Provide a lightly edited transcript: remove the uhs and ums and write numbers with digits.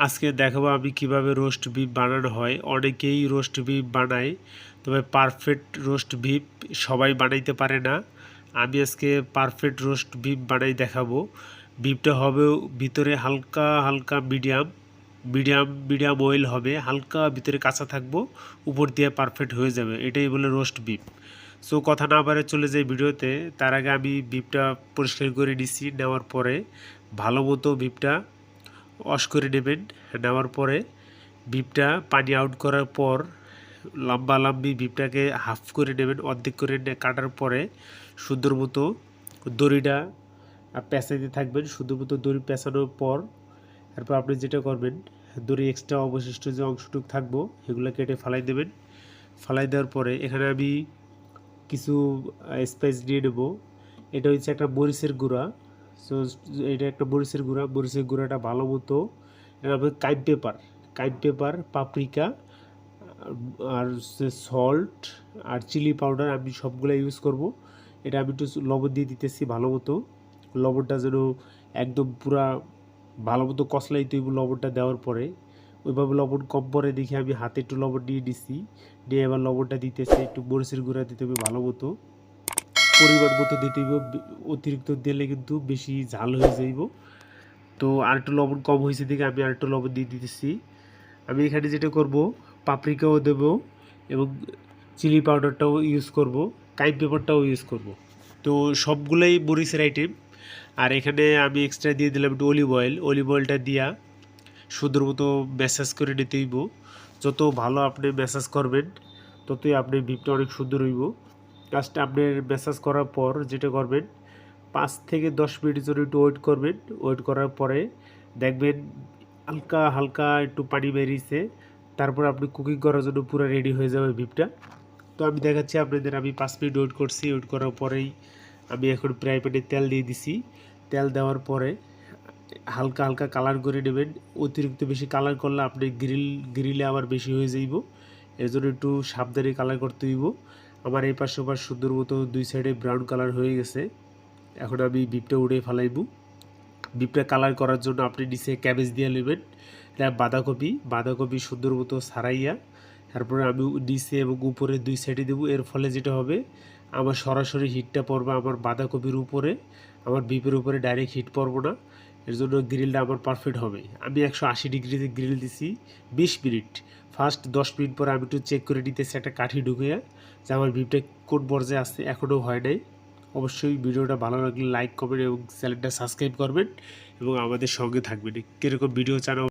আজকে দেখাবো আমি কিভাবে রোস্ট বিফ বানানো হয়। অনেকেই রোস্ট বিফ বানায়, তবে পারফেক্ট রোস্ট বিফ সবাই বানাইতে পারে না। আমি আজকে পারফেক্ট রোস্ট বিফ বানাই দেখাবো। বিফটা হবে ভিতরে হালকা হালকা মিডিয়াম অয়েল হবে, হালকা ভিতরে কাঁচা থাকবো, উপর দিয়ে পারফেক্ট হয়ে যাবে। এটাই বলে রোস্ট বিফ। সো কথা না বাড়ে চলে যাই ভিডিওতে। তার আগে আমি বিফটা পরিষ্কার করে নিছি, নেওয়ার পরে ভালো মতো বিফটা ওয়াশ করে নেবেন। নেওয়ার পরে বিফটা পানি আউট করার পর লম্বি বিফটাকে হাফ করে নেবেন, অর্ধেক করে কাটার পরে সুন্দর মতো দড়িটা পেঁচাইতে থাকবেন। সুন্দর মতো দড়ি পেঁচানোর পর তারপর আপনি যেটা করবেন, দড়ি এক্সট্রা অবশিষ্ট যে অংশটুকু থাকবো সেগুলো কেটে ফালাই দেবেন। ফালাই দেওয়ার পরে এখানে আমি কিছু স্পাইস দিয়ে নেবো। এটা হচ্ছে একটা মরিচের গুঁড়া। সো এটা একটা মরিচের গুঁড়া। মরিচের গুঁড়াটা ভালো মতো, এটা কাইম পেপার, পাপরিকা আর সল্ট আর চিলি পাউডার আমি সবগুলো ইউজ করব। এটা আমি একটু লবণ দিয়ে দিতেছি ভালো মতো। লবণটা যেন একদম পুরা ভালো মতো কষলাই তৈব। লবণটা দেওয়ার পরে ওইভাবে লবণ কম পরে দেখি আমি হাতে একটু লবণ নিয়ে নিছি, নিয়ে এবার লবণটা দিতেছি। একটু মরিচের গুঁড়া দিতে হবে ভালো মতো, পরিমাণ মতো দিতে হইব। অতিরিক্ত দিলে কিন্তু বেশি ঝাল হয়ে যাইব। তো আর একটু লবণ কম হয়েছে দেখে আমি আর একটু লবণ দিয়ে দিতেছি। আমি এখানে যেটা করব, পাপরিকাও দেব এবং চিলি পাউডারটাও ইউজ করব, কাইম পেপারটাও ইউজ করব। তো সবগুলোই মরিচের আইটেম। আর এখানে আমি এক্সট্রা দিয়ে দিলাম একটু অলিভ অয়েলটা দিয়া সুন্দর মতো ম্যাসাজ করে নিতে হইব। যত ভালো আপনি ম্যাসাজ করবেন ততই আপনার বিফটা অনেক সুন্দর হইব। কাজটা আপনার ম্যাসাজ করার পর যেটা করবেন, 5 থেকে 10 মিনিট জন্য একটু ওয়েট করবেন। ওয়েট করার পরে দেখবেন হালকা হালকা একটু পানি বেরিয়েছে। তারপর আপনি কুকিং করার জন্য পুরো রেডি হয়ে যাবে বিফটা। তো আমি দেখাচ্ছি আপনাদের। আমি 5 মিনিট ওয়েট করছি। ওয়েট করার পরেই আমি এখন ফ্রাই প্যানে তেল দিয়ে দিছি। তেল দেওয়ার পরে হালকা হালকা কালার করে নেবেন। অতিরিক্ত বেশি কালার করলে আপনি গ্রিলে আবার বেশি হয়ে যাইব। এর জন্য একটু সাবধানে কালার করতে হইব। আমার এই পাশে ওপাশ সুন্দর মতো দুই সাইডে ব্রাউন কালার হয়ে গেছে। এখন আমি বিফটা উড়ে ফেলাইব। বিফটা কালার করার জন্য আপনি নিচে ক্যাবেজ দিয়ে নেবেন, এটা বাঁধাকপি সুন্দর মতো সারাইয়া তারপরে আমি নিচে এবং উপরে দুই সাইডে দেবো। এর ফলে যেটা হবে, আমার সরাসরি হিটটা পড়বে আমার বাঁধাকপির উপরে, আমার বিফের উপরে ডাইরেক্ট হিট পড়বো না। এর জন্য গ্রিলটা আমার পারফেক্ট হবে। আমি 180 ডিগ্রিতে গ্রিল দিছি 20 মিনিট। ফার্স্ট 10 মিনিট পরে আমি একটু চেক করে নিতেছি একটা কাঠি ঢুকিয়ে, যে আমার বিফটা কোন পর্যায়ে আসছে, এখনও হয় নাই। অবশ্যই ভিডিওটা ভালো লাগলে লাইক, কমেন্ট এবং চ্যানেলটা সাবস্ক্রাইব করবেন এবং আমাদের সঙ্গে থাকবেন। কীরকম ভিডিও চান